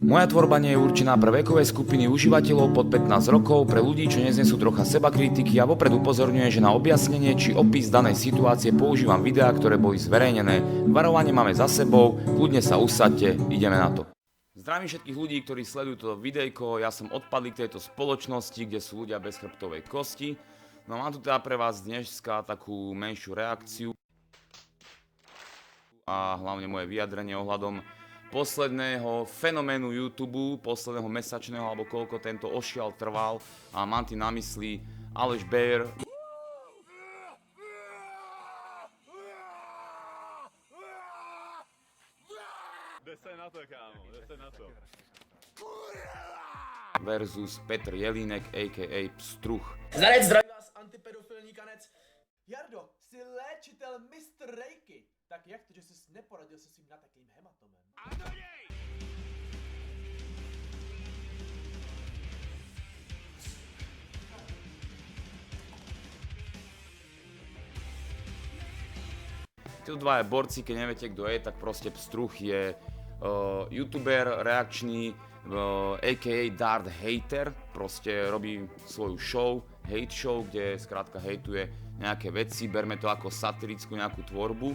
Moja tvorba nie je určená pre vekové skupiny užívateľov pod 15 rokov, pre ľudí, čo neznesú trocha sebakritiky a vopred upozorňuje, že na objasnenie či opis danej situácie používam videá, ktoré boli zverejnené. Varovanie máme za sebou, kľudne sa usaďte, ideme na to. Zdravím všetkých ľudí, ktorí sledujú toto videjko, ja som odpadlý k tejto spoločnosti, kde sú ľudia bez chrbtovej kosti. No mám tu teda pre vás dneska takú menšiu reakciu a hlavne moje vyjadrenie ohľadom posledného fenoménu YouTube, posledného mesačného, alebo koľko tento ošial trval, a mám tým na mysli Aleš Beyer versus Petr Jelínek, a.k.a. Pstruh. Zanec, zdraví vás antipedofilní kanec. Jardo, jsi léčitel Mr. Reiki. Tak jak to, že jsi neporadil se svým nateklým hematomem? A do něj! Tí dvaja borci, keď neviete kto je, tak proste Pstruh je youtuber reakčný, a.k.a. Dart Hater, proste robí svoju show, hate show, kde skrátka hejtuje nejaké veci, berme to ako satirickú nejakú tvorbu.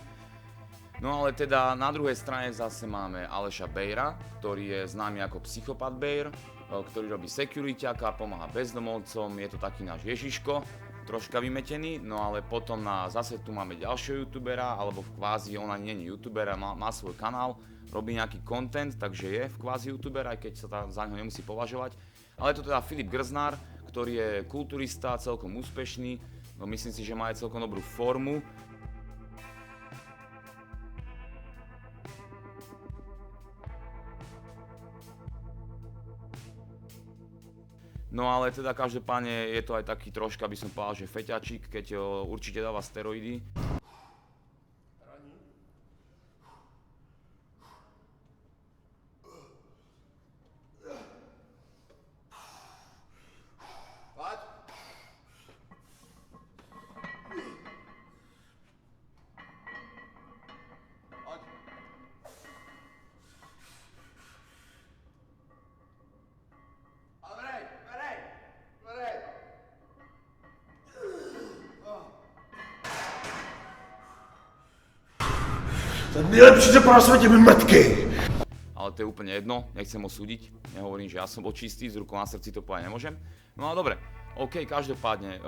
No ale teda na druhej strane zase máme Aleša Beyera, ktorý je známy ako Psychopat Beyer, ktorý robí securityaka, pomáha bezdomovcom, je to taký náš Ježiško, troška vymetený. No ale potom zase tu máme ďalšieho youtubera, alebo v kvázi on ani nie je youtuber, má svoj kanál, robí nejaký content, takže je v kvázi youtuber, aj keď sa za neho nemusí považovať. Ale je to teda Filip Grznár, ktorý je kulturista, celkom úspešný, no myslím si, že má aj celkom dobrú formu. No ale teda každopádne je to aj taký troška, by som povedal, že feťačík, keď určite dáva steroidy. To je nejlepší, co na světě, my metky! Ale to je úplne jedno, nechcem ho súdiť, nehovorím, že ja som bol čistý, z rukou na srdci to povedať nemôžem. No ale dobre, OK, každopádne,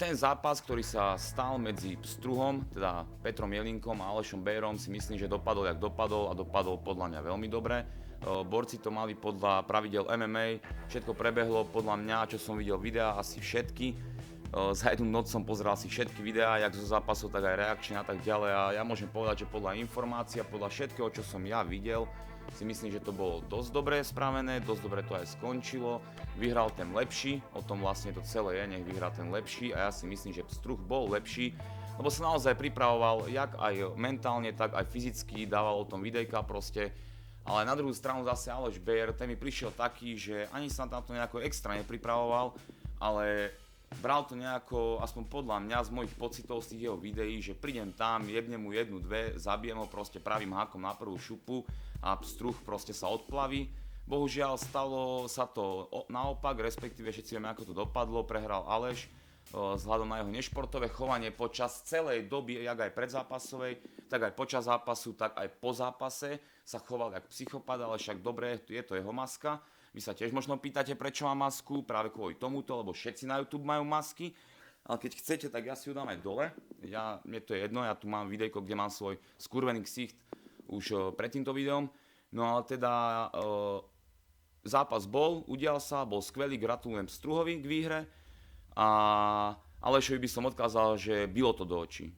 ten zápas, ktorý sa stal medzi Pstruhom, teda Petrom Jelínkom a Alešom Beyerom, si myslím, že dopadol jak dopadol a dopadol podľa mňa veľmi dobre. Borci to mali podľa pravidel MMA, všetko prebehlo podľa mňa, čo som videl videá, asi všetky. Za jednu noc som pozeral si všetky videá, jak zo zápasov, tak aj reakčné a tak ďalej, a ja môžem povedať, že podľa informácií a podľa všetkého, čo som ja videl, si myslím, že to bolo dosť dobre spravené, dosť dobre to aj skončilo, vyhral ten lepší, o tom vlastne to celé je, nech vyhrá ten lepší, a ja si myslím, že Pstruh bol lepší, lebo sa naozaj pripravoval, jak aj mentálne, tak aj fyzicky, dával o tom videjka proste. Ale na druhú stranu zase Aleš Beyer, ten mi prišiel taký, že ani sa na to nejako extra nepripravoval, ale bral to nejako, aspoň podľa mňa, z mojich pocitov z tých jeho videí, že prídem tam, jebnem mu jednu, dve, zabijem ho proste pravým hákom na prvú šupu a Pstruh proste sa odplaví. Bohužiaľ stalo sa to naopak, respektíve všetci vieme, ako to dopadlo, prehral Aleš vzhľadom na jeho nešportové chovanie počas celej doby, jak aj predzápasovej, tak aj počas zápasu, tak aj po zápase sa choval jak psychopat, ale však dobre, je to jeho maska. Vy sa tiež možno pýtate, prečo má masku, práve kvôli tomuto, lebo všetci na YouTube majú masky, ale keď chcete, tak ja si ju dám aj dole. Mne to je jedno, ja tu mám videjko, kde mám svoj skurvený ksicht už pred týmto videom. No ale teda zápas udial sa, bol skvelý, gratulujem Pstruhovi k výhre a Alešovi by som odkázal, že bylo to do očí.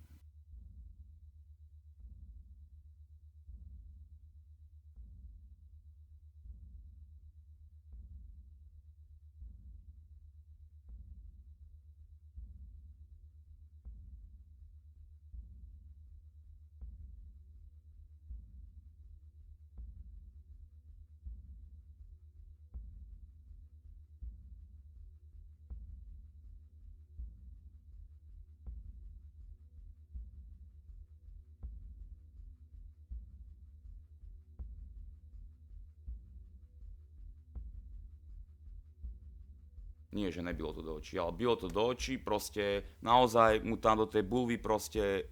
nie že nebilo to do očí, ale bilo to do očí, proste naozaj mu tam do tej bulvy proste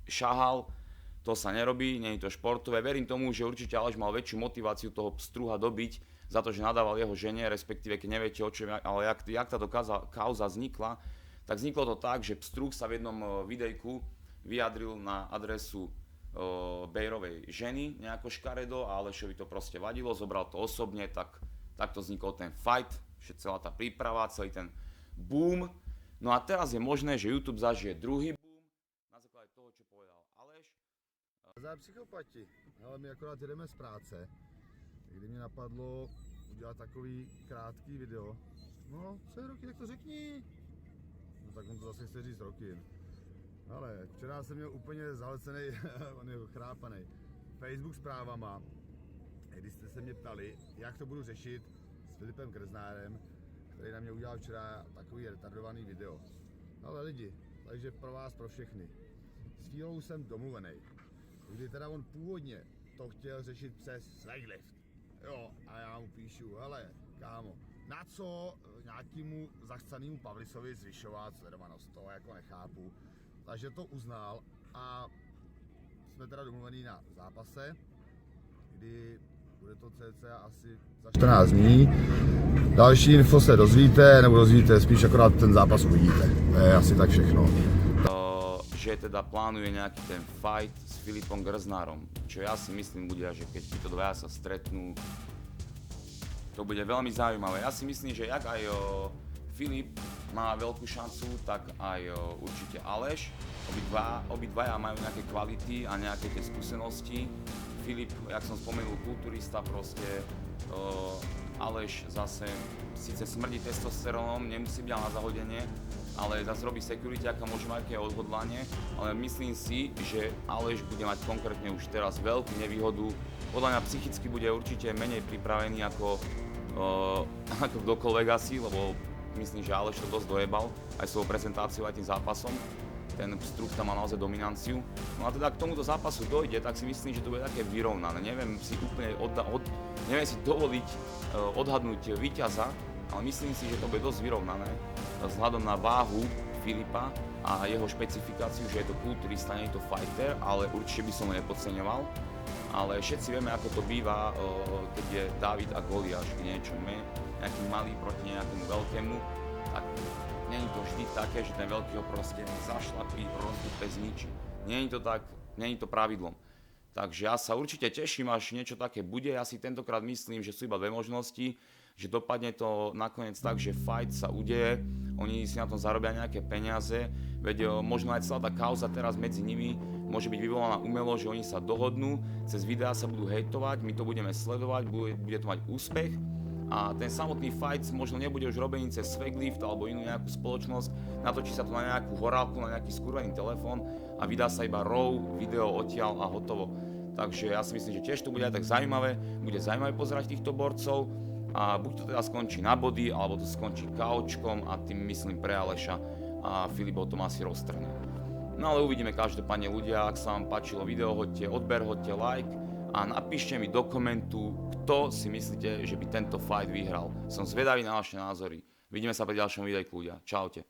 šahal, to sa nerobí, nie je to športové. Verím tomu, že určite Aleš mal väčšiu motiváciu toho pstruha dobiť za to, že nadával jeho žene, respektíve keď neviete o čom, ale jak táto kauza vznikla, tak vzniklo to tak, že pstruh sa v jednom videjku vyjadril na adresu Bejrovej ženy nejako škaredo a Alešovi to proste vadilo, zobral to osobne, takto vznikol ten fight, celá tá príprava, celý ten boom. No a teraz je možné, že YouTube zažije druhý boom na základe toho, čo povedal Aleš. Za psychopati, ale my akorát jedeme z práce, kdy mě napadlo udělat takový krátký video. No, co je roky, tak to řekni. No tak on to zase chce říct roky. Ale včera jsem měl úplně zalecený, on je chrápaný, Facebook zprávama, když jste se mě ptali, jak to budu řešit s Filipem Krznárem, který na mě udělal včera takový retardovaný video. Ale lidi, takže pro vás, pro všechny. S Fílou jsem domluvený. Kdy teda on původně to chtěl řešit přes Swagelift. Jo, a já mu píšu, hele, kámo, na co nějakému zachcanému Pavlisovi zvyšovat sledovanost, to jako nechápu. Takže to uznal a jsme teda domluvení na zápase, kdy bude to cca asi za 14 dní. Další info se dozvíte, nebo dozvíte, spíš akorát ten zápas uvidíte. To je asi tak všechno. Že teda plánuje nejaký ten fight s Filipom Grznárom, čo ja si myslím ľudia, že keď títo dvaja sa stretnú, to bude veľmi zaujímavé. Ja si myslím, že jak aj Filip má veľkú šancu, tak aj určite Aleš. Obidvaja majú nejaké kvality a nejaké tie skúsenosti. Filip, jak som spomenul, kulturista proste, Aleš zase síce smrdí testosterónom, nemusí byť na zahodenie, ale zase robí security, aká môže mať aké odhodlanie, ale myslím si, že Aleš bude mať konkrétne už teraz veľkú nevýhodu. Podľa mňa psychicky bude určite menej pripravený ako kdokoľvek asi, lebo myslím, že Aleš to dosť dojebal aj svojou prezentáciou, aj tým zápasom. Ten pstruh tam má naozaj dominanciu. No a teda k tomuto zápasu dojde, tak si myslím, že to bude také vyrovnané. Neviem si úplne dovoliť odhadnúť víťaza, ale myslím si, že to bude dosť vyrovnané vzhľadom na váhu Filipa a jeho špecifikáciu, že je to kulturista, nie je to fighter, ale určite by som ho nepodceňoval. Ale všetci vieme, ako to býva, keď je Dávid a Goliáš, keď niečo nejaký malý proti nejakému veľkému, tak nie je to vždy také, že ten veľký ho proste zašlapí, rozdúpe, zničí. Nie je to tak, nie je to pravidlom. Takže ja sa určite teším, až niečo také bude. Ja si tentokrát myslím, že sú iba dve možnosti, že dopadne to nakoniec tak, že fight sa udeje, oni si na tom zarobia nejaké peniaze, veď možno aj celá tá kauza teraz medzi nimi môže byť vyvolaná umelo, že oni sa dohodnú, cez videá sa budú hejtovať, my to budeme sledovať, bude to mať úspech a ten samotný fight možno nebude už robený cez Swagelift alebo inú nejakú spoločnosť, natočí sa to na nejakú horálku, na nejaký skurvený telefón a vydá sa iba raw video odtiaľ a hotovo. Takže ja si myslím, že tiež to bude aj tak zaujímavé, bude zaujímavé pozerať týchto borcov. A buď to teda skončí na body, alebo to skončí kaučkom a tým myslím pre Aleša a Filip o tom asi roztrhne. No ale uvidíme každopádne ľudia, ak sa vám páčilo video, hoďte odber, hoďte like a napíšte mi do komentu, kto si myslíte, že by tento fight vyhral. Som zvedavý na vaše názory. Vidíme sa pri ďalšom videjku ľudia. Čaute.